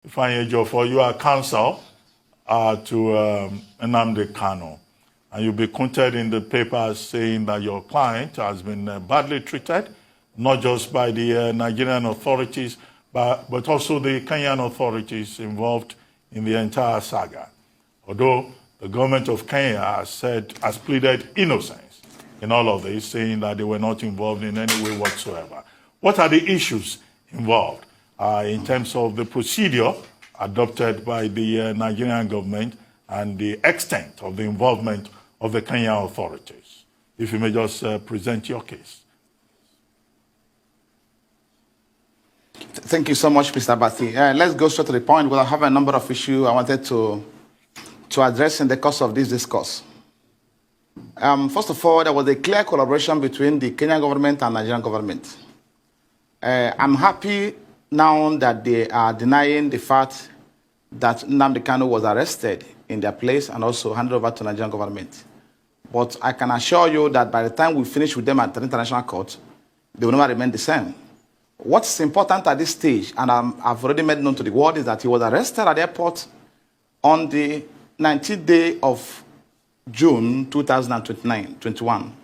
Ejorfor, you are counsel to Nnamdi Kanu, and you'll be quoted in the papers saying that your client has been badly treated, not just by the Nigerian authorities, but also the Kenyan authorities involved in the entire saga. Although the government of Kenya has pleaded innocence in all of this, saying that they were not involved in any way whatsoever. What are the issues involved in terms of the procedure adopted by the Nigerian government and the extent of the involvement of the Kenyan authorities? If you may just present your case. Thank you so much, Mr. Bati. Let's go straight to the point, because I have a number of issues I wanted to address in the course of this discourse. First of all, there was a clear collaboration between the Kenyan government and Nigerian government. I'm happy now that they are denying the fact that Nnamdi Kanu was arrested in their place and also handed over to Nigerian government. But I can assure you that by the time we finish with them at the international court, they will never remain the same. What's important at this stage, and I've already made known to the world, is that he was arrested at the airport on the 19th day of June 2021.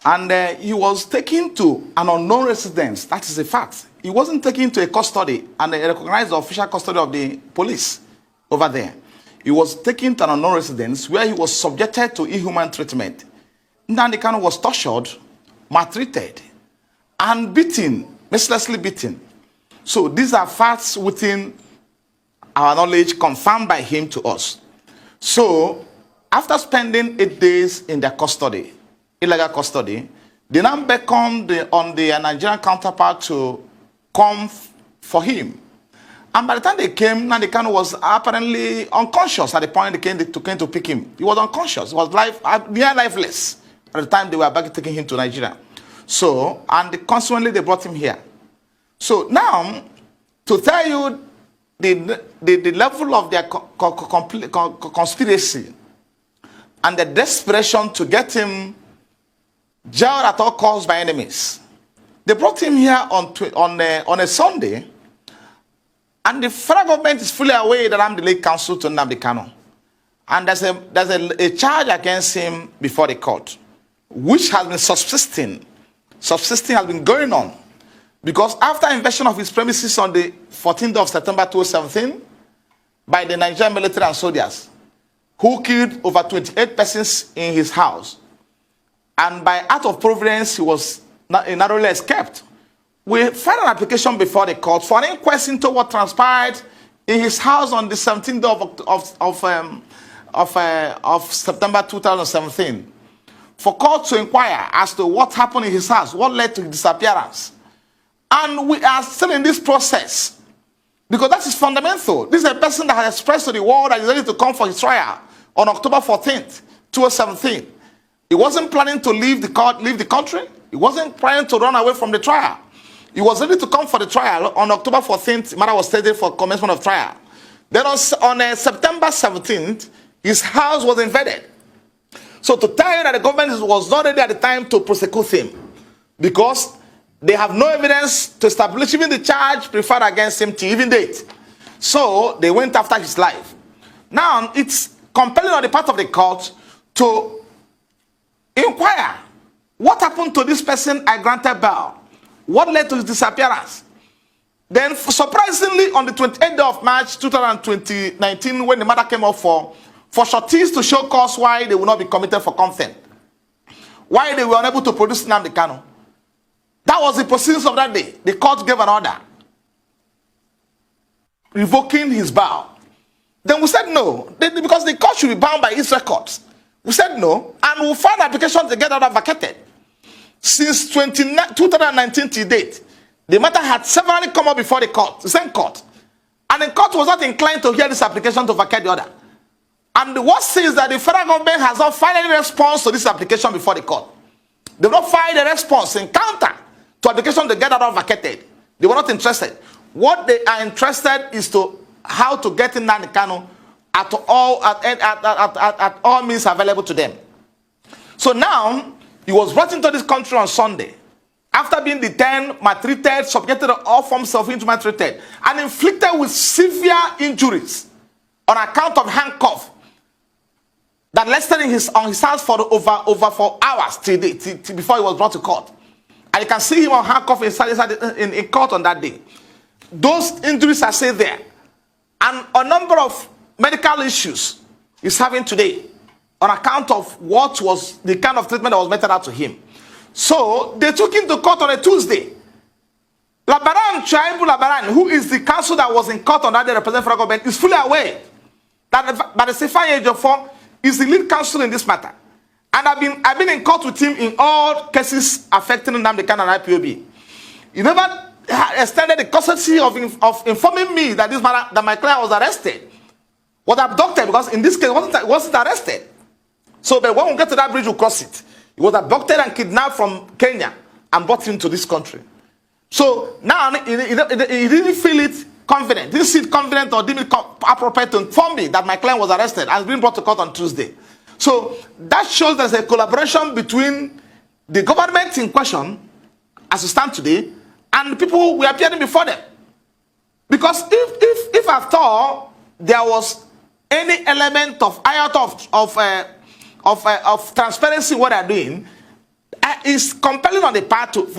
And he was taken to an unknown residence. That is a fact. He wasn't taken to a custody, and they recognized the official custody of the police over there. He was taken to an unknown residence where he was subjected to inhuman treatment. Nnamdi Kanu was tortured, maltreated, and beaten, mercilessly beaten. So these are facts within our knowledge, confirmed by him to us. So after spending 8 days in their custody, illegal custody, they now beckoned on the Nigerian counterpart to come for him. And by the time they came, Nnamdi Kanu was apparently unconscious at the point they came to pick him. He was unconscious. He was near lifeless at the time they were back taking him to Nigeria. So, and consequently they brought him here. So now, to tell you the level of their conspiracy and the desperation to get him jailed at all costs by enemies. They brought him here on a Sunday, and the federal government is fully aware that I'm the lead counsel to Nnamdi Kanu. And there's a charge against him before the court, which has been subsisting has been going on. Because after invasion of his premises on the 14th of September 2017 by the Nigerian military and soldiers, who killed over 28 persons in his house, and by act of providence, he was narrowly escaped. We filed an application before the court for an inquest into what transpired in his house on the 17th of September 2017. For court to inquire as to what happened in his house, what led to his disappearance. And we are still in this process, because that is fundamental. This is a person that has expressed to the world that he's ready to come for his trial on October 14th, 2017. He wasn't planning to leave the country. He wasn't planning to run away from the trial. He was ready to come for the trial on October 14th. Matter was stated for commencement of trial. Then on September 17th, his house was invaded. So to tell you that the government was not ready at the time to prosecute him, because they have no evidence to establish even the charge preferred against him to even date. So they went after his life. Now it's compelling on the part of the court to inquire what happened to this person I granted bail. What led to his disappearance? Then surprisingly, on the 28th of March 2019, when the matter came up for shorties to show cause why they will not be committed for contempt, why they were unable to produce Nnamdi Kanu. That was the proceedings of that day. The court gave an order revoking his bail. Then we said no, because the court should be bound by its records. We said no, and we'll file an application to get that vacated. Since 2019 to date, the matter had severally come up before the court, the same court. And the court was not inclined to hear this application to vacate the order. And the worst is that the federal government has not filed any response to this application before the court. They have not filed a response in counter to application to get that order vacated. They were not interested. What they are interested is to how to get in Nnamdi Kanu at all means available to them. So now, he was brought into this country on Sunday. after being detained, maltreated, subjected to all forms of inhuman treatment, and inflicted with severe injuries on account of handcuff that lasted on his hands for over 4 hours till before he was brought to court. And you can see him on handcuff in court on that day. Those injuries are still there. And a number of medical issues he's having today on account of what was the kind of treatment that was meted out to him. So they took him to court on a Tuesday. Labaran Chaibu Labaran, who is the counsel that was in court on that day representing federal government, is fully aware that the Stephen Ejorfor is the lead counsel in this matter. And I've been in court with him in all cases affecting Nnamdi Kanu and IPOB. He never extended the courtesy of informing me that that my client was arrested, was abducted, because in this case wasn't arrested. So, but when we get to that bridge, we'll cross it. He was abducted and kidnapped from Kenya and brought into this country. So now he didn't feel it confident, didn't see it confident or didn't appropriate to inform me that my client was arrested and has been brought to court on Tuesday. So that shows there's a collaboration between the government in question, as we stand today, and the people we are appearing before them. Because if after all there was any element of iota of transparency in what they're doing, is compelling on the part of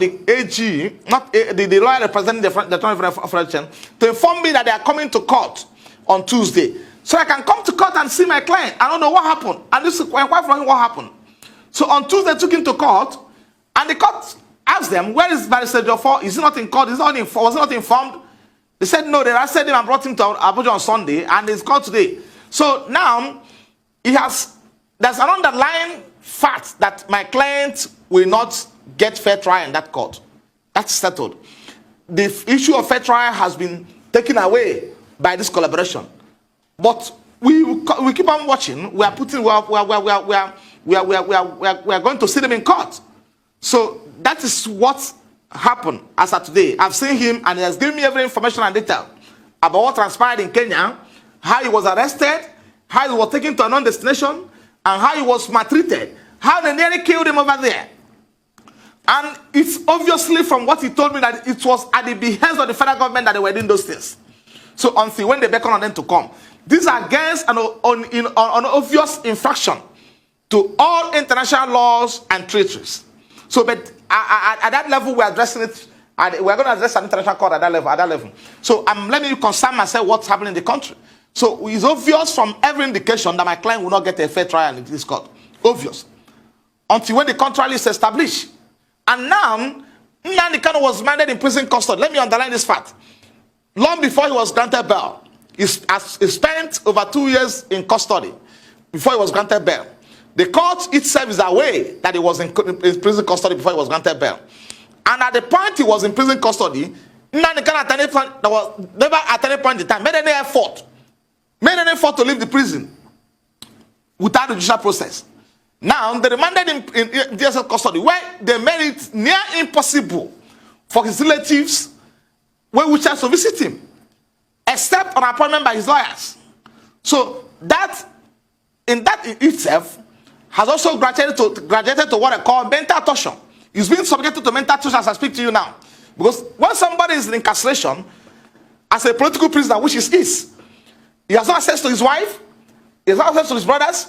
the AG, not the lawyer representing the Federation, to inform me that they are coming to court on Tuesday, so I can come to court and see my client. I don't know what happened, and this is quite from him what happened. So on Tuesday, they took him to court, and the court asked them, "Where is Barrister Ejorfor? Is he not in court? Was he not informed?" They said no. They arrested him and brought him to Abuja on Sunday, and he's called today. So now there's an underlying fact that my client will not get fair trial in that court. That's settled. The issue of fair trial has been taken away by this collaboration. But we keep on watching. We are going to see them in court. So that is what happened as of today. I've seen him, and he has given me every information and detail about what transpired in Kenya, how he was arrested, how he was taken to a non-destination, and how he was maltreated, how they nearly killed him over there. And it's obviously from what he told me that it was at the behest of the federal government that they were doing those things. So until when they beckon on them to come, these are against an obvious infraction to all international laws and treaties. So, but at that level, we're addressing it. We're going to address an international court at that level. So let me concern myself what's happening in the country. So it's obvious from every indication that my client will not get a fair trial in this court. Obvious. Until when the contrary is established. And now, Nnamdi Kanu was mandate in prison custody. Let me underline this fact. Long before he was granted bail, he spent over 2 years in custody before he was granted bail. The court itself is aware that he was in prison custody before he was granted bail. And at the point he was in prison custody, Nnamdi Kanu never at any point in time made any effort to leave the prison without the judicial process. Now, they remanded him in DSS custody, where they made it near impossible for his relatives which has to visit him, except on appointment by his lawyers. So that itself has also graduated to what I call mental torture. He's being subjected to mental torture as I speak to you now. Because when somebody is in incarceration as a political prisoner, which is, he has no access to his wife, he has no access to his brothers,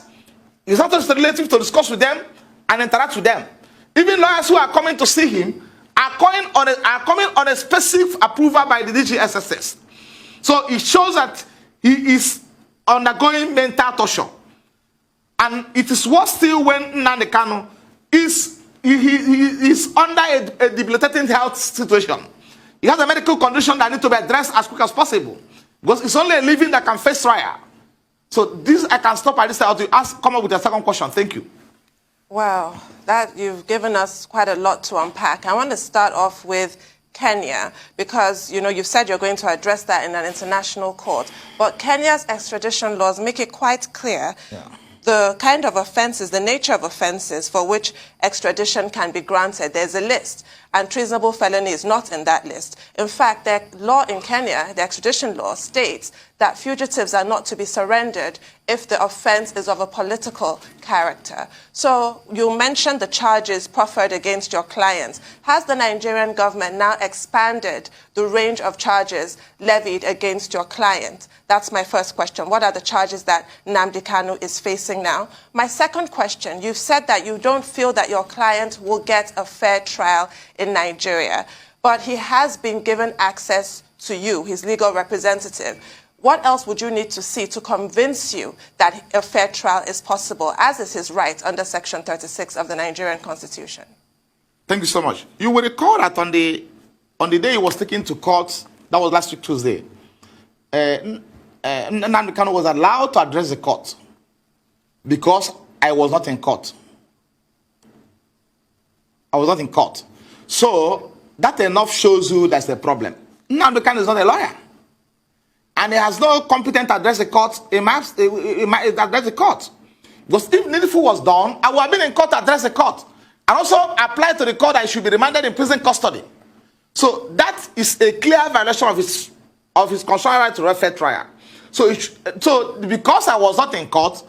he has no access to relatives to discuss with them and interact with them. Even lawyers who are coming to see him are coming on a specific approval by the DGSSS. So it shows that he is undergoing mental torture. And it is worse still when Nnamdi Kanu is under a debilitating health situation. He has a medical condition that needs to be addressed as quick as possible. Because it's only a living that can face trial. So this, I can stop at this time to come up with a second question. Thank you. Wow, you've given us quite a lot to unpack. I want to start off with Kenya, because you've said you're going to address that in an international court. But Kenya's extradition laws make it quite clear the kind of offenses, the nature of offenses for which extradition can be granted. There's a list. and treasonable felony is not in that list. In fact, the law in Kenya, the extradition law, states that fugitives are not to be surrendered if the offense is of a political character. So you mentioned the charges proffered against your clients. Has the Nigerian government now expanded the range of charges levied against your client? That's my first question. What are the charges that Nnamdi Kanu is facing now? My second question, you've said that you don't feel that your client will get a fair trial in Nigeria, but he has been given access to you, his legal representative. What else would you need to see to convince you that a fair trial is possible, as is his right under Section 36 of the Nigerian Constitution? Thank you so much. You will recall that on the day he was taken to court, that was last week Tuesday, Nnamdi Kanu was allowed to address the court because I was not in court. I was not in court. So that enough shows you that's the problem. Nnamdi Kanu is not a lawyer. And he has no competent to address the court. He might address the court. Because if needful was done, I would have been in court to address the court. And also apply to the court that he should be remanded in prison custody. So that is a clear violation of his constitutional right to a fair trial. So because I was not in court,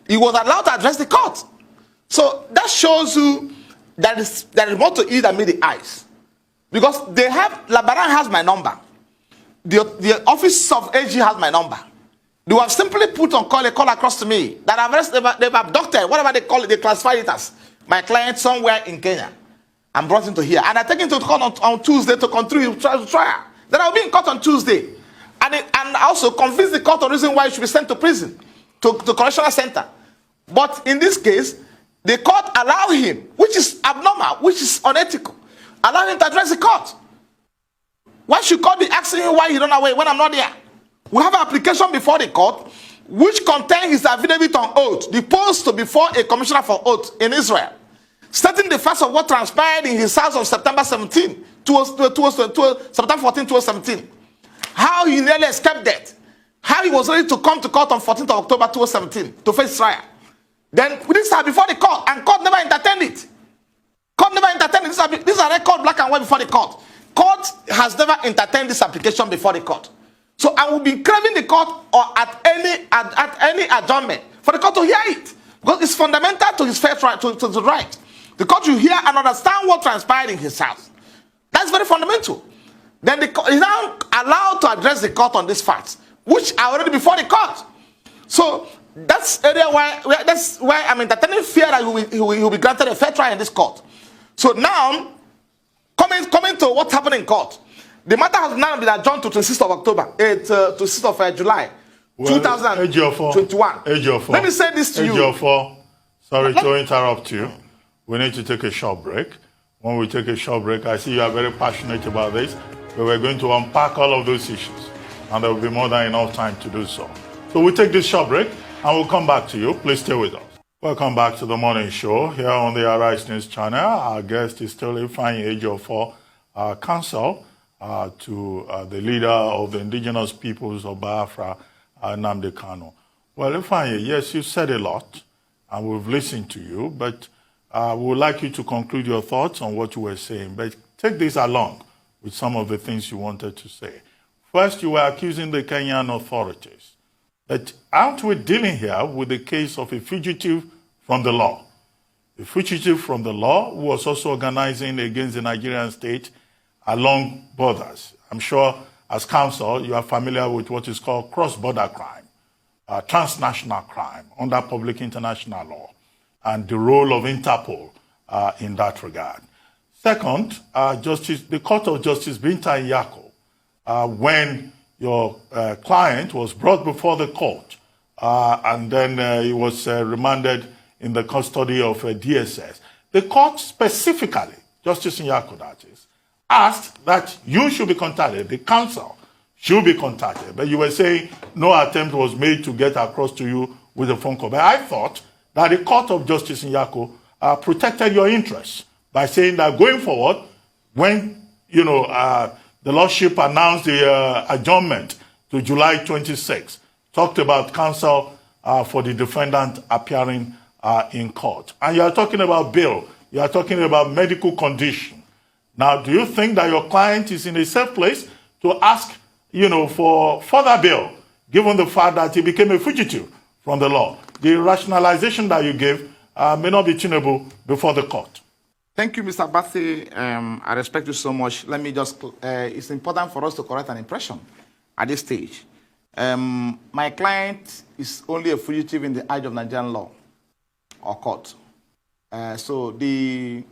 he was allowed to address the court. So that shows you that there is more to it than meet the eyes. Because Labaran has my number. The office of AG has my number. They have simply put on a call across to me that they've abducted, whatever they call it, they classify it as my client somewhere in Kenya and brought him to here. And I take him to court on Tuesday to continue his trial. Then I'll be in court on Tuesday. And also convince the court of reason why he should be sent to prison, to correctional center. But in this case, the court allow him, which is abnormal, which is unethical, allow him to address the court. Why should court be asking him why he run away when I'm not there? We have an application before the court which contains his affidavit on oath, deposed before a commissioner for oath in Israel, stating the facts of what transpired in his house on September 14, 2017. How he nearly escaped death. How he was ready to come to court on 14th of October 2017 to face trial. Then this are before the court, and court never entertained it. Court never entertained it. These are record black and white before the court. Court has never entertained this application before the court. So I will be craving the court or at any adjournment for the court to hear it. Because it's fundamental to his fair trial, to the right. The court will hear and understand what transpired in his house. That's very fundamental. Then he's now allowed to address the court on these facts, which are already before the court. So that's why I'm entertaining fear that he will be granted a fair trial in this court. So now, coming to what happened in court, the matter has now been adjourned to 26th of October, to 6th of July, 2021. Ejorfor. Let me say this to you. Ejorfor, sorry to interrupt you. We need to take a short break. When we take a short break, I see you are very passionate about this. But we're going to unpack all of those issues. And there will be more than enough time to do so. So we'll take this short break and we'll come back to you. Please stay with us. Welcome back to the morning show here on the Arise News channel. Our guest is still Ifeanyi Ejorfor, counsel to the leader of the indigenous peoples of Biafra, Nnamdi Kanu. Well, Ifeanyi, yes, you said a lot and we've listened to you, but we would like you to conclude your thoughts on what you were saying. But take this along with some of the things you wanted to say. First, you were accusing the Kenyan authorities that aren't we dealing here with the case of a fugitive from the law? A fugitive from the law who was also organizing against the Nigerian state along borders. I'm sure as counsel, you are familiar with what is called cross-border crime, transnational crime under public international law, and the role of Interpol in that regard. Second, the Court of Justice Binta Nyako, when your client was brought before the court and then he was remanded in the custody of DSS, the court specifically, Justice Nyako that is, asked that you should be contacted, the counsel should be contacted. But you were saying no attempt was made to get across to you with a phone call. But I thought that the Court of Justice Nyako protected your interests by saying that going forward, when the Lordship announced the adjournment to July 26, talked about counsel for the defendant appearing in court. And you are talking about bail. You are talking about medical condition. Now, do you think that your client is in a safe place to ask, for further bail, given the fact that he became a fugitive from the law? The rationalization that you gave may not be tunable before the court. Thank you, Mr. Bathy. I respect you so much. Let me just, it's important for us to correct an impression at this stage. My client is only a fugitive in the eyes of Nigerian law or court. So the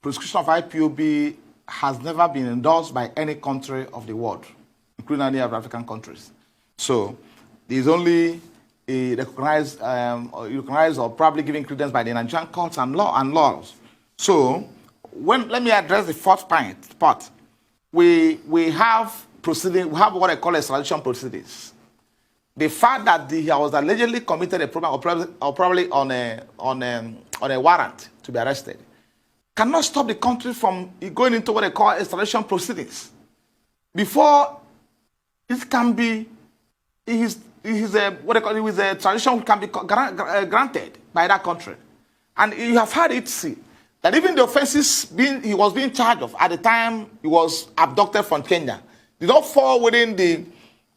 prosecution of IPOB has never been endorsed by any country of the world, including any of African countries. So there's only a recognized or probably given credence by the Nigerian courts and laws. So let me address the fourth part. We have what I call extradition proceedings. The fact that he was allegedly committed a crime or probably on a warrant to be arrested cannot stop the country from going into what they call extradition proceedings. Before it can be, his extradition can be granted by that country. And you have heard it see that even the offenses he was being charged of at the time he was abducted from Kenya did not fall within the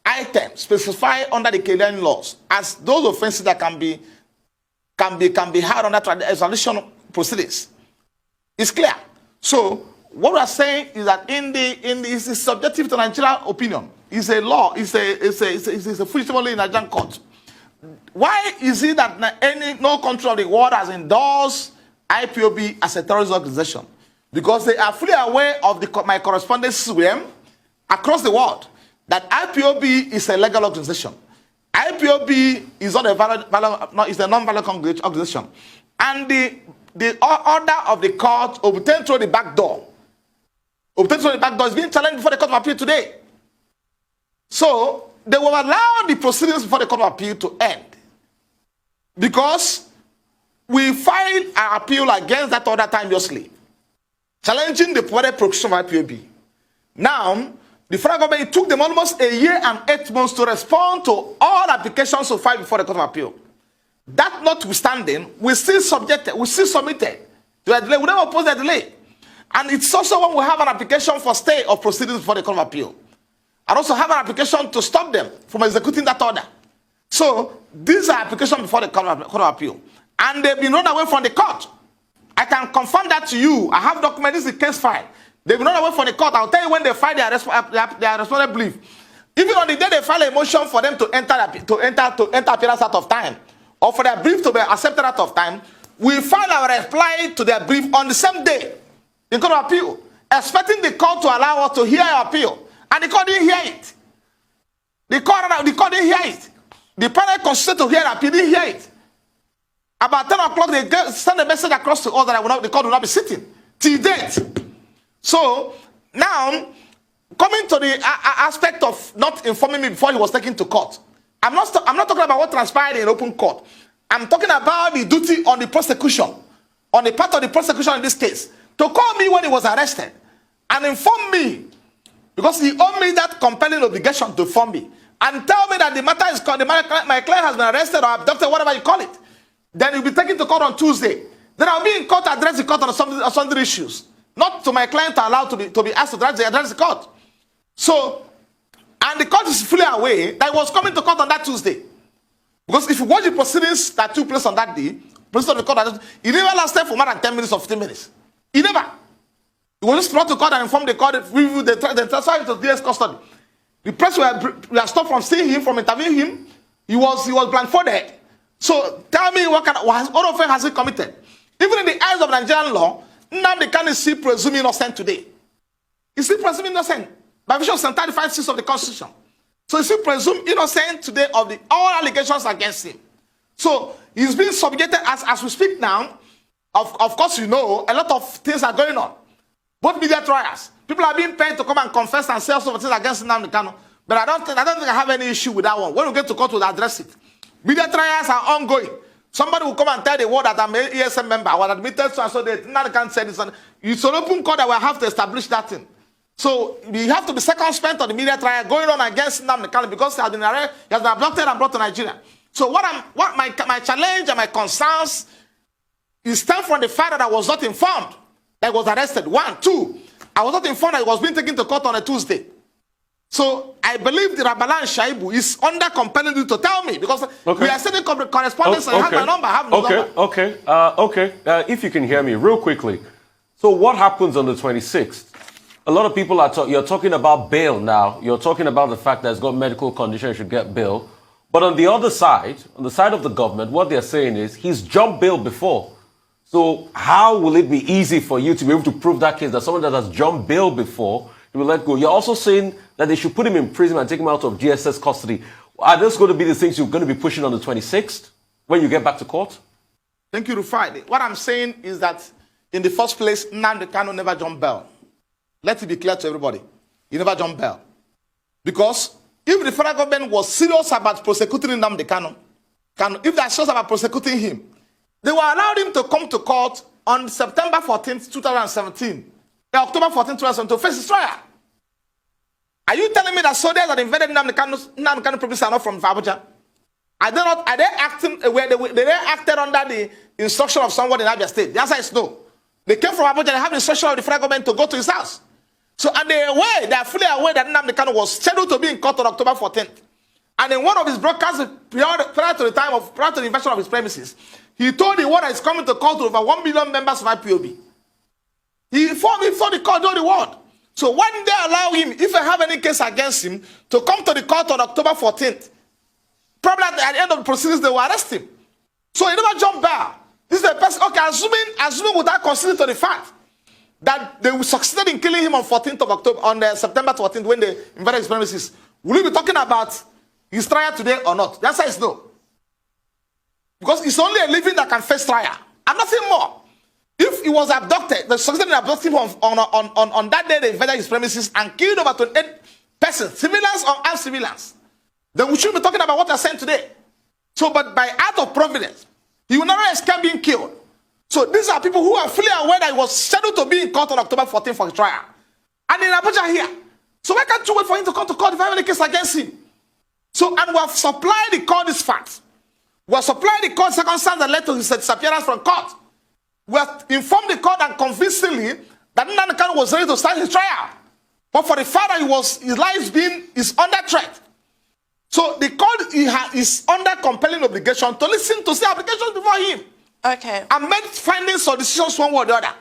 items specified under the Kenyan laws as those offenses that can be had under extradition proceedings. It's clear. So what we are saying is that it's subjective to Nigerian opinion. It's a law. It's a fugitive only in Nigerian court. Why is it that no country of the world has endorsed IPOB as a terrorist organization? Because they are fully aware of my correspondence with them across the world that IPOB is a legal organization. IPOB is not a non-violent organization. And the order of the court obtained through the back door is being challenged before the Court of Appeal today. So they will allow the proceedings before the Court of Appeal to end because we filed an appeal against that order timelessly, challenging the prosecution of IPOB. Now, the federal government, it took them almost a year and 8 months to respond to all applications to file before the Court of Appeal. That notwithstanding, we still submitted to a delay. We never oppose the delay. And it's also when we have an application for stay of proceedings before the Court of Appeal. And also have an application to stop them from executing that order. So these are applications before the Court of Appeal. And they've been run away from the court. I can confirm that to you. I have documented the case file. They've been run away from the court. I'll tell you when they file their respondent brief. Even on the day they file a motion for them to enter appearance out of time, or for their brief to be accepted out of time, we file our reply to their brief on the same day in Court of Appeal, expecting the court to allow us to hear our appeal. And the court didn't hear it. The court didn't hear it. The panel constituted to hear the appeal, didn't hear it. About 10 o'clock, they send a message across to us that the court will not be sitting till date. So now, coming to the aspect of not informing me before he was taken to court, I'm not talking about what transpired in open court. I'm talking about the duty on the prosecution, on the part of the prosecution in this case, to call me when he was arrested and inform me, because he owed me that compelling obligation to inform me and tell me that the matter is called, my client has been arrested or abducted, whatever you call it. Then he'll be taken to court on Tuesday. Then I'll be in court to address the court on some issues, not to my client to allow to be asked to address the court. So, and the court is fully aware that he was coming to court on that Tuesday. Because if you watch the proceedings that took place on that day, president of the court, he never lasted for more than 10 minutes or 15 minutes. He never. He was just brought to court and informed the court, they transferred him to DS custody. The press were stopped from seeing him, from interviewing him. He was blindfolded. So tell me what offense has he committed? Even in the eyes of Nigerian law, Nnamdi Kanu is still presumed innocent today. He's still presumed innocent by virtue of Section 35(6) of the Constitution. So he's still presumed innocent today of all allegations against him. So he's being subjected as we speak now. Of course, you know, a lot of things are going on. Both media trials. People are being paid to come and confess and say all sorts of things against Nnamdi Kanu. But I don't think I have any issue with that one. When we get to court, we'll address it. Media trials are ongoing. Somebody will come and tell the world that I'm an ESM member. I was admitted so and so that Nnamdi Kanu said this. It's an open court that we have to establish that thing. So we have to be circumspect on the media trial going on against Nnamdi Kanu because he has been abducted and brought to Nigeria. So what my challenge and my concerns is stem from the fact that I was not informed that I was arrested. 1, 2. I was not informed that he was being taken to court on a Tuesday. So I believe the Rabalan Shaibu is under compelling duty to tell me, because we are sending correspondence. I have my number, I have no number. If you can hear me real quickly. So what happens on the 26th? A lot of people you're talking about bail now. You're talking about the fact that he's got medical condition, he should get bail. But on the other side, on the side of the government, what they're saying is he's jumped bail before. So how will it be easy for you to be able to prove that case, that someone that has jumped bail before, he will let go? You're also saying that they should put him in prison and take him out of GSS custody. Are those going to be the things you're going to be pushing on the 26th when you get back to court? Thank you, Rufai. What I'm saying is that in the first place, Nnamdi Kanu never jumped bail. Let it be clear to everybody. He never jumped bail. Because if the federal government was serious about prosecuting Nnamdi Kanu, if they're serious about prosecuting him, they will allow him to come to court on September 14th, 2017, October 14th, 2017, to face his trial. Are you telling me that soldiers that invaded Nnamdi Kanu province are not from Abuja? Are they acting where they acted under the instruction of someone in Abia State? The answer is no. They came from Abuja, they have the instruction of the federal government to go to his house. So, and they are fully aware that Nnamdi Kanu was scheduled to be in court on October 14th. And in one of his broadcasts prior to the invasion of his premises, he told the world that he's coming to court to over 1 million members of IPOB. He informed the court, told the world. So why didn't they allow him, if they have any case against him, to come to the court on October 14th? Probably at the end of the proceedings, they will arrest him. So he never jumped bail. This is a person, okay, assuming without considering to the fact that they succeeded in killing him on 14th of October, on September 14th, when they invaded his premises, will we be talking about his trial today or not? The answer is no. Because it's only a living that can face trial, and nothing more. If he was abducted, they succeeded in abducting him on that day they invaded his premises and killed over 28 persons, civilians or armed civilians, then we shouldn't be talking about what they're saying today. So, but by act of providence, he will never escape being killed. So these are people who are fully aware that he was scheduled to be in court on October 14th for his trial. And in Abuja here. So why can't you wait for him to come to court if you have any case against him? So, and we have supplied the court this fact. We have supplied the court circumstance that led to his disappearance from court. We have informed the court and convincingly that Nnamdi Kanu was ready to start his trial. But for the fact that his life is under threat. So the court is under compelling obligation to listen to the applications before him. Okay. And make findings or decisions one way or the other.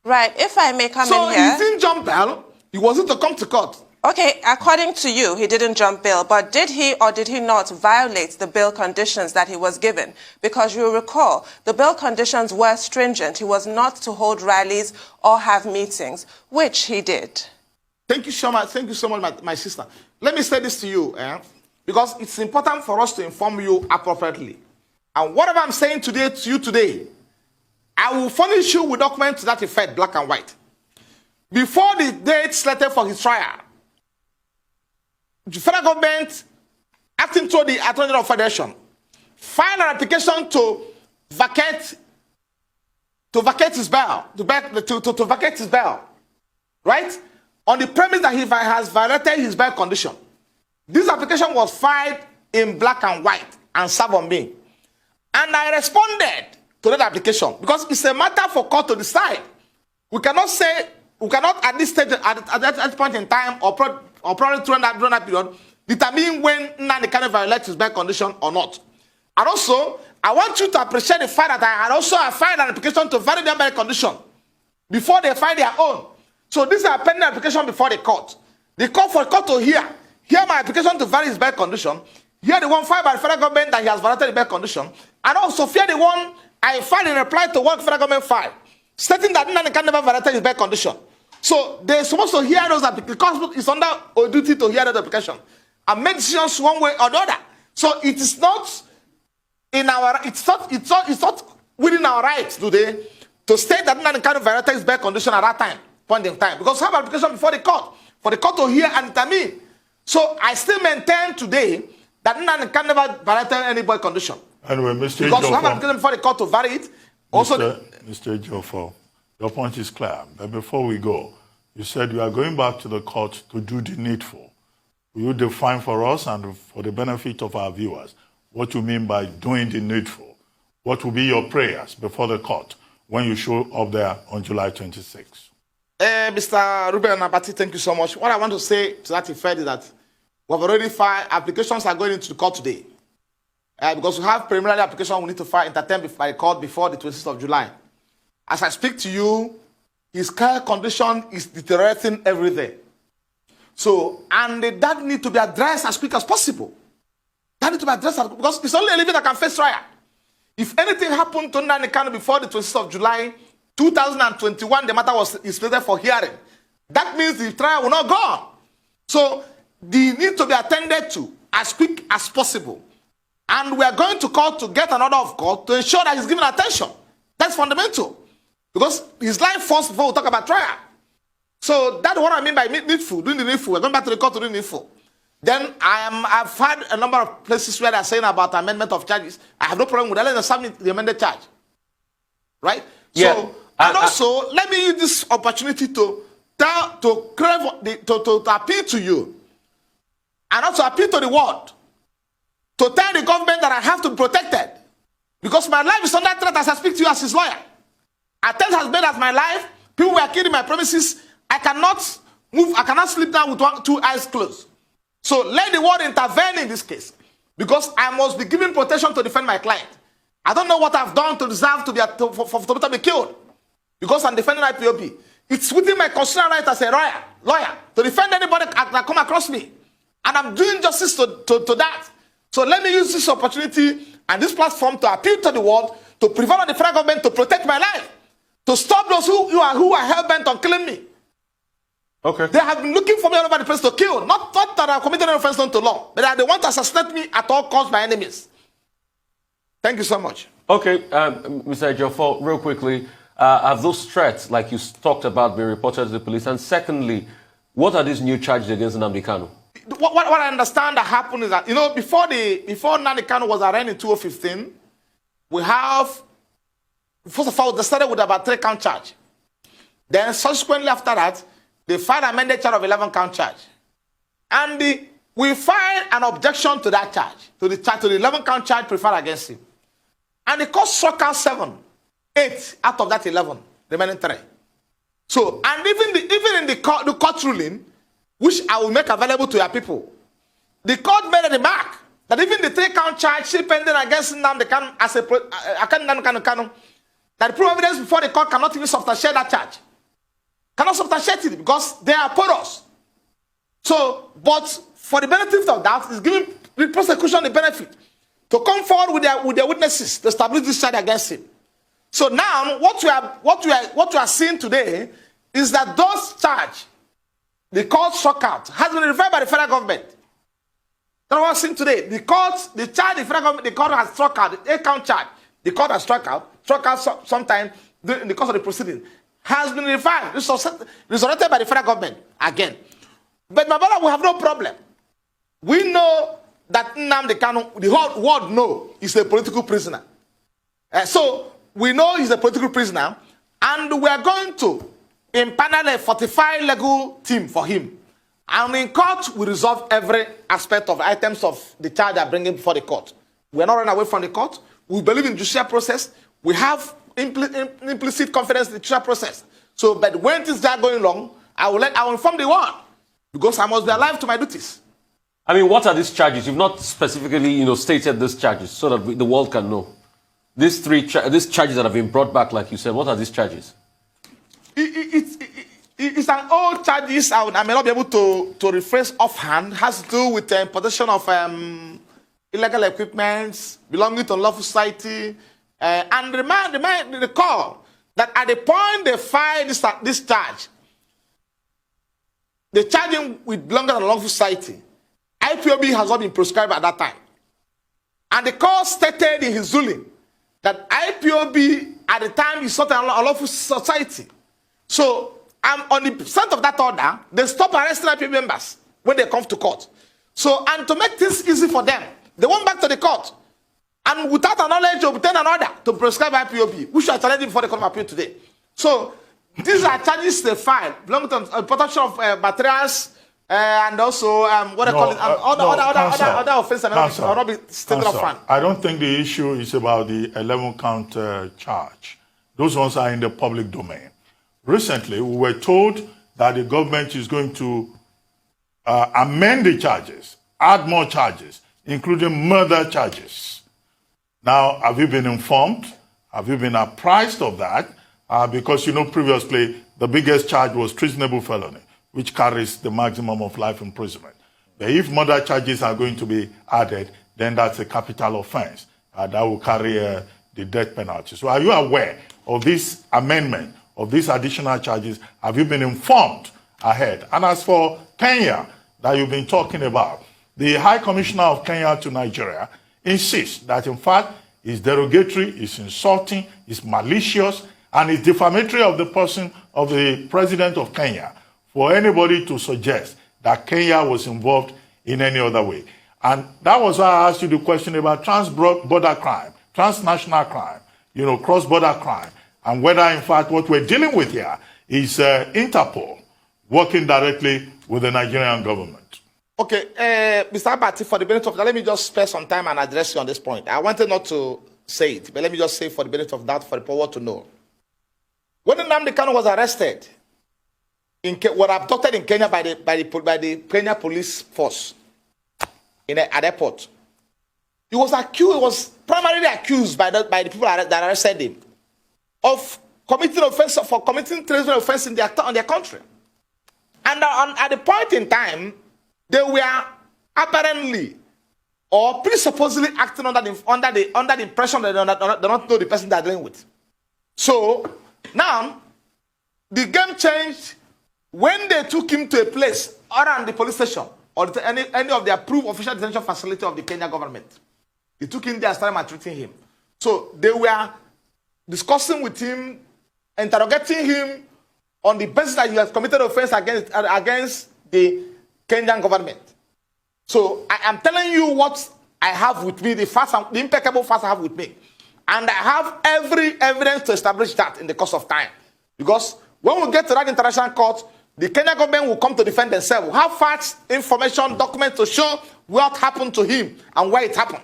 Right. If I may come so in here. So he didn't jump bail. He wasn't to come to court. Okay, according to you, he didn't jump bail, but did he or did he not violate the bail conditions that he was given? Because you recall, the bail conditions were stringent. He was not to hold rallies or have meetings, which he did. Thank you so much. Thank you so much, my sister. Let me say this to you, because it's important for us to inform you appropriately. And whatever I'm saying today to you today, I will furnish you with documents to that effect, black and white. Before the date slated for his trial, the federal government, acting through the Attorney General of Federation, filed an application to vacate his bail, to vacate his bail, right? On the premise that he has violated his bail condition. This application was filed in black and white and served on me. And I responded to that application because it's a matter for court to decide. We cannot at this stage, at that point in time, or probably during that period, determine when Nnamdi Kanu violates his bail condition or not. And also, I want you to appreciate the fact that I had also filed an application to validate their bail condition before they file their own. So this is a pending application before the court. The court to hear my application to validate his bail condition, hear the one filed by the federal government that he has violated the bail condition, and also hear the one I filed in reply to one federal government filed, stating that Nnamdi Kanu never violated his bail condition. So they're supposed to hear those applications because it's under our duty to hear that application and make decisions one way or the other. So it is not in our it's not within our rights today to state that Nnamdi Kanu violated his bail condition at that point in time, because we have an application before the court for the court to hear and determine. So I still maintain today that Nnamdi Kanu never violated any bail condition. Anyway, Mr. Because we have an application before the court to vary it. Also, Mr. Ejorfor, your point is clear. But before we go, you said you are going back to the court to do the needful. Will you define for us and for the benefit of our viewers what you mean by doing the needful? What will be your prayers before the court when you show up there on July 26th? Mr. Ruben Nabati, thank you so much. What I want to say to that effect is that we have already filed, applications are going into the court today. Because we have preliminary application we need to file entertained by the court before the 26th of July. As I speak to you, his care condition is deteriorating every day. So, and that need to be addressed as quick as possible. That need to be addressed because it's only a living that can face trial. If anything happened to Nnamdi Kanu before the 26th of July 2021, the matter is slated for hearing. That means the trial will not go on. So, they need to be attended to as quick as possible. And we are going to court to get an order of court to ensure that he's given attention. That's fundamental. Because his life first before we talk about trial. So that's what I mean by needful, doing the needful. We're going back to the court to do the needful. Then I've had a number of places where they're saying about amendment of charges. I have no problem with that. Let them submit the amended charge. Right? Yeah. So, and also, let me use this opportunity to appeal to you. And also appeal to the world. To tell the government that I have to be protected. Because my life is under threat as I speak to you as his lawyer. Attempt has made as my life. People were killing my premises. I cannot move. I cannot sleep down with two eyes closed. So let the world intervene in this case. Because I must be given protection to defend my client. I don't know what I've done to deserve to be killed. Because I'm defending IPOB. It's within my constitutional right as a lawyer to defend anybody that come across me. And I'm doing justice to that. So let me use this opportunity and this platform to appeal to the world to prevent the federal government to protect my life, to stop those who are hell-bent on killing me. Okay. They have been looking for me all over the place to kill, not that I committed an offense to law, but that they want to assassinate me at all costs by enemies. Thank you so much. Okay, Mr. Ejorfor, real quickly, have those threats, like you talked about, been reported to the police? And secondly, what are these new charges against Nnamdi Kanu? What I understand that happened is that, before Nnamdi Kanu was arraigned in 2015, we have, first of all, they started with about 3-count charge. Then subsequently after that, they filed an amended charge of 11-count charge. And we filed an objection to that charge, to the 11-count charge preferred against him. And the court struck out 8 out of that 11, remaining 3. So, and even in the court ruling, which I will make available to your people, the court made a remark that even the 3-count charge still pending against Nnamdi Kanu as Kanu, that the proof evidence before the court cannot even substantiate that charge. Cannot substantiate it because they are porous. So, but for the benefit of that, it's giving the prosecution the benefit to come forward with their witnesses to establish this charge against him. So now, what we are seeing today is that those charges, the court struck out, has been referred by the federal government. That's what we're seeing today. The court has struck out, the 8-count charge, the court has struck out sometime in the course of the proceeding, has been referred, resurrected by the federal government again. But my brother, we have no problem. We know that Nnamdi Kanu, the whole world knows, is a political prisoner. So we know he's a political prisoner, and we are going to impanel a fortified legal team for him. And in court, we resolve every aspect of the items of the charge they are bringing before the court. We are not running away from the court. We believe in the judicial process. We have implicit confidence in the judicial process. So, but when things are going wrong, I will inform the world, because I must be alive to my duties. I mean, what are these charges? You've not specifically, stated these charges so that the world can know. These charges that have been brought back, like you said, what are these charges? It's an old charges. I may not be able to rephrase offhand. It has to do with possession of illegal equipment belonging to unlawful society, and remind the call that at the point they filed this charge, they charge him with belonging to unlawful society. IPOB has not been prescribed at that time, and the court stated in his ruling that IPOB at the time is not an unlawful society. So, on the strength of that order, they stop arresting IPOB members when they come to court. So, and to make things easy for them, they went back to the court. And without a knowledge, obtain an order to prescribe IPOB, which are challenging before the Court of Appeal today. So, these are charges they filed, belonging to protection of materials, and also, what they call it, other offenses will not be stated up front. I don't think the issue is about the 11-count charge. Those ones are in the public domain. recently we were told that the government is going to amend the charges, add more charges, including murder charges. Now, have you been informed? Have you been apprised of that? Because previously the biggest charge was treasonable felony, which carries the maximum of life imprisonment. But if murder charges are going to be added, then that's a capital offense that will carry the death penalty. So are you aware of this amendment, of these additional charges? Have you been informed ahead? And as for Kenya that you've been talking about, the High Commissioner of Kenya to Nigeria insists that in fact it's derogatory, it's insulting, it's malicious, and it's defamatory of the person of the president of Kenya for anybody to suggest that Kenya was involved in any other way. And that was why I asked you the question about trans-border crime, transnational crime, cross-border crime, and whether in fact what we're dealing with here is Interpol working directly with the Nigerian government. Okay, Mr. Abati, for the benefit of that, let me just spare some time and address you on this point. I wanted not to say it, but let me just say for the benefit of that, for the world to know. When Nnamdi Kanu was arrested, abducted in Kenya by the Kenya police force at airport, he was primarily accused by the people that arrested him of committing treason offense in their country. And at the point in time, they were apparently or presupposedly acting under the impression that they don't know the person they're dealing with. So now the game changed when they took him to a place other than the police station or any of the approved official detention facility of the Kenya government. They took him there and started maltreating him. So they were discussing with him, interrogating him on the basis that he has committed offense against the Kenyan government. So I am telling you what I have with me, the impeccable facts I have with me. And I have every evidence to establish that in the course of time. Because when we get to that international court, the Kenyan government will come to defend themselves. We'll have facts, information, documents to show what happened to him and where it happened.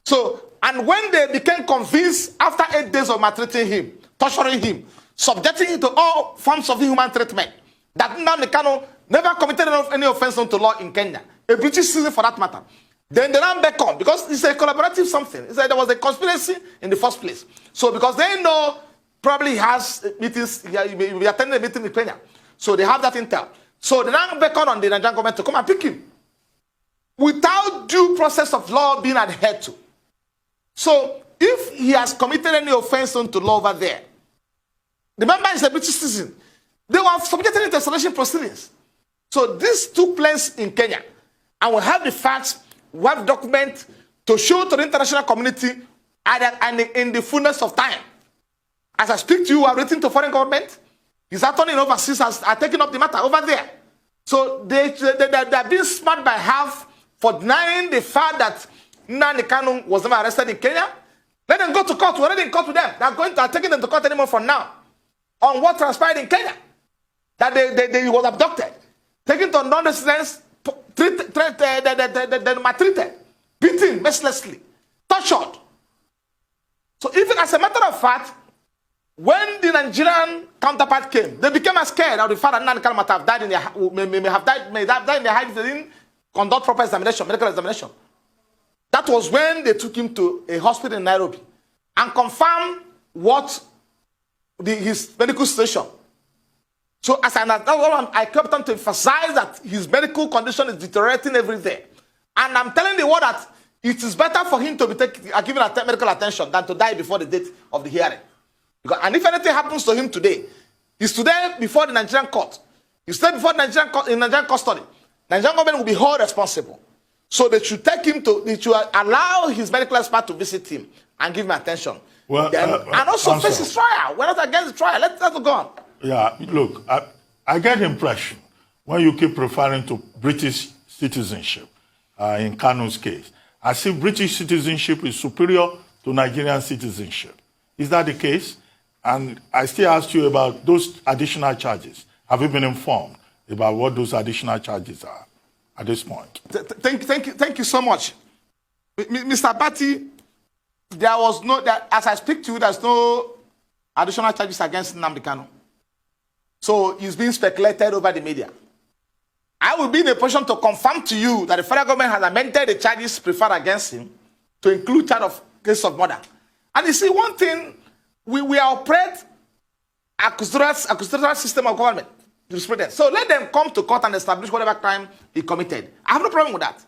So, and when they became convinced after 8 days of maltreating him, torturing him, subjecting him to all forms of inhuman treatment, that Nnamdi Kanu never committed any offense unto law in Kenya, a British citizen for that matter. Then they ran back on because it's a collaborative something. It's like there was a conspiracy in the first place. So because they know probably he has meetings, he will be attending a meeting in Kenya. So they have that intel. So they ran back on the Nigerian government to come and pick him without due process of law being adhered to. So if he has committed any offense unto law over there, remember he's a British citizen, they were subjected to extradition proceedings. So this took place in Kenya. And we have the facts, we have documents to show to the international community and in the fullness of time. As I speak to you, I've written to foreign government. His attorney in overseas are taking up the matter over there. So they're being smart by half for denying the fact that Nnamdi Kanu was never arrested in Kenya. Let them go to court. We're already in court with them. They're taking them to court anymore from now on what transpired in Kenya. That he was abducted, taken to non-residence, maltreated, beaten mercilessly, tortured. So even as a matter of fact, when the Nigerian counterpart came, they became scared of the fact that Nnamdi Kanu might have died in their hiding. They didn't conduct proper examination, medical examination. That was when they took him to a hospital in Nairobi and confirmed what his medical situation. So as I kept on to emphasize that his medical condition is deteriorating every day. And I'm telling the world that it is better for him to be given medical attention than to die before the date of the hearing. And if anything happens to him today, he's today before the Nigerian court. He's stay before the Nigerian court, in Nigerian custody. Nigerian government will be held responsible. So they should they should allow his medical expert to visit him and give him attention. Well, and also face his trial. We're not against the trial. Let's go on. Yeah, look, I get the impression when you keep referring to British citizenship in Kanu's case, as if British citizenship is superior to Nigerian citizenship. Is that the case? And I still ask you about those additional charges. Have you been informed about what those additional charges are at this point? Thank you so much. Mr. Batty, there was as I speak to you, there's no additional charges against Nnamdi Kanu. So it's being speculated over the media. I will be in a position to confirm to you that the federal government has amended the charges preferred against him to include charge of case of murder. And you see, one thing, we operate a custodial system of government. So let them come to court and establish whatever crime he committed. I have no problem with that.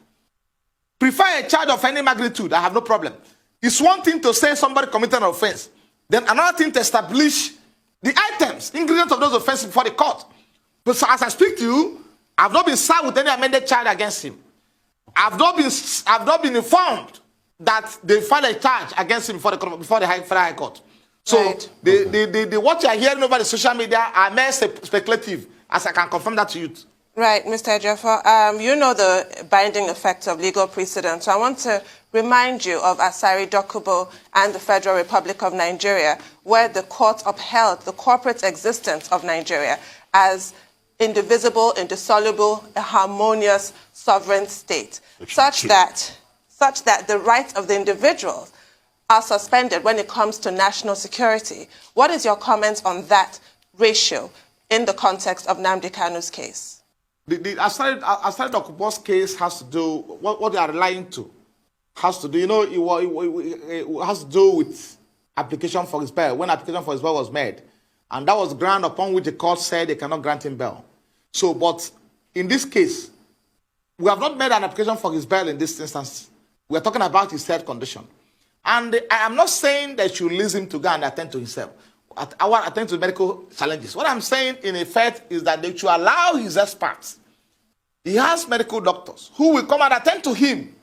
Prefer a charge of any magnitude, I have no problem. It's one thing to say somebody committed an offense. Then another thing to establish the items, ingredients of those offenses before the court. But so as I speak to you, I've not been served with any amended charge against him. I've not been informed that they filed a charge against him before the Federal High Court. So right. What you are hearing over the social media are mere speculative, as I can confirm that to you. Right, Mr. Ejorfor, you know the binding effect of legal precedent. So I want to remind you of Asari Dokubo and the Federal Republic of Nigeria, where the court upheld the corporate existence of Nigeria as indivisible, indissoluble, a harmonious sovereign state, such that the rights of the individuals are suspended when it comes to national security. What is your comment on that ratio in the context of Nnamdi Kanu's case? The Asari Dokubo's case has to do, what they are relying to, has to do, it has to do with application for his bail, when application for his bail was made. And that was ground upon which the court said they cannot grant him bail. So, but in this case, we have not made an application for his bail in this instance. We are talking about his health condition. And I am not saying that you release him to go and attend to himself. I want to attend to medical challenges. What I'm saying, in effect, is that they should allow his experts. He has medical doctors who will come and attend to him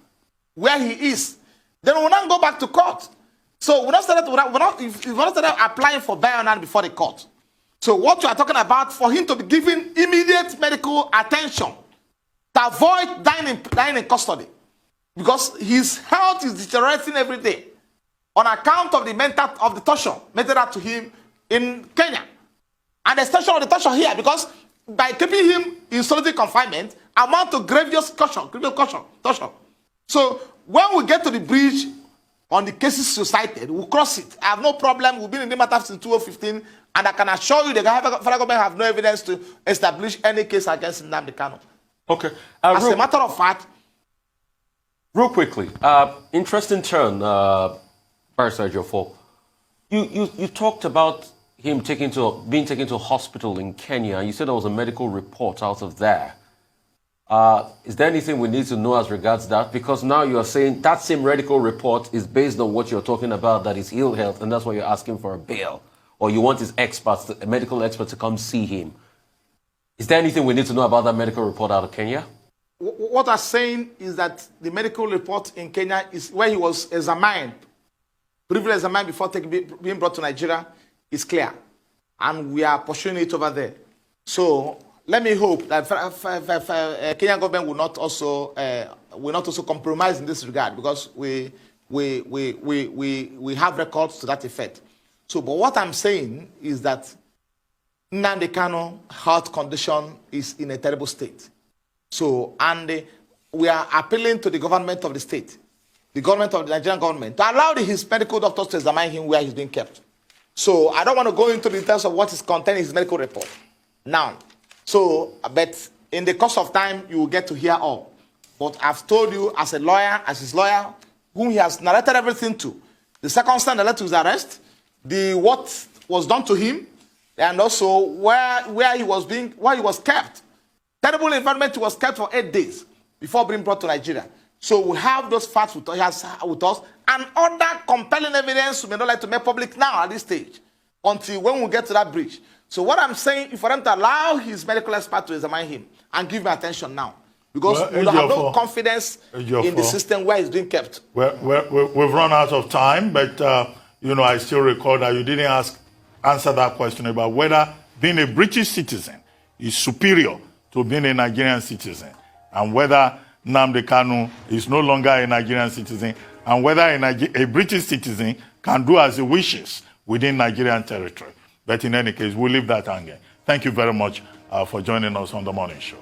where he is. Then we will not go back to court. So we're not started applying for bail now before the court. So what you are talking about, for him to be given immediate medical attention to avoid dying in custody, because his health is deteriorating every day on account of the torture meted out to him in Kenya, and the extension of the torture here, because by keeping him in solitary confinement amount to grievous torture. So when we get to the bridge on the cases you cited, we'll cross it. I have no problem. We've been in the matter since 2015, and I can assure you the federal government have no evidence to establish any case against Nnamdi Kanu. Okay. As a matter of fact, real quickly, interesting turn, Barrister Ejorfor. You talked about him being taken to a hospital in Kenya. You said there was a medical report out of there. Is there anything we need to know as regards that? Because now you are saying that same medical report is based on what you're talking about, that is ill health, and that's why you're asking for a bail. Or you want his experts, a medical expert, to come see him. Is there anything we need to know about that medical report out of Kenya? What I'm saying is that the medical report in Kenya is where he was examined, briefly examined before being brought to Nigeria, is clear. And we are pursuing it over there. So let me hope that Kenyan government will not also compromise in this regard, because we have records to that effect. So, but what I'm saying is that Nnamdi Kanu health condition is in a terrible state. So, and we are appealing to the government of the state, the government of the Nigerian government, to allow his medical doctors to examine him where he's being kept. So I don't want to go into the details of what is contained in his medical report now. So, but in the course of time, you will get to hear all. But I've told you, as a lawyer, as his lawyer, whom he has narrated everything to, the circumstance that led to his arrest, what was done to him, and also where he was kept. Terrible environment. He was kept for 8 days before being brought to Nigeria. So we have those facts with us, and other compelling evidence we may not like to make public now at this stage, until when we get to that bridge. So what I'm saying is for them to allow his medical expert to examine him and give him attention now, because we have no confidence in the system where he's being kept. We've run out of time, but I still recall that you didn't answer that question about whether being a British citizen is superior to being a Nigerian citizen, and whether Nnamdi Kanu is no longer a Nigerian citizen, and whether a British citizen can do as he wishes within Nigerian territory. But in any case, we'll leave that hanging. Thank you very much for joining us on The Morning Show.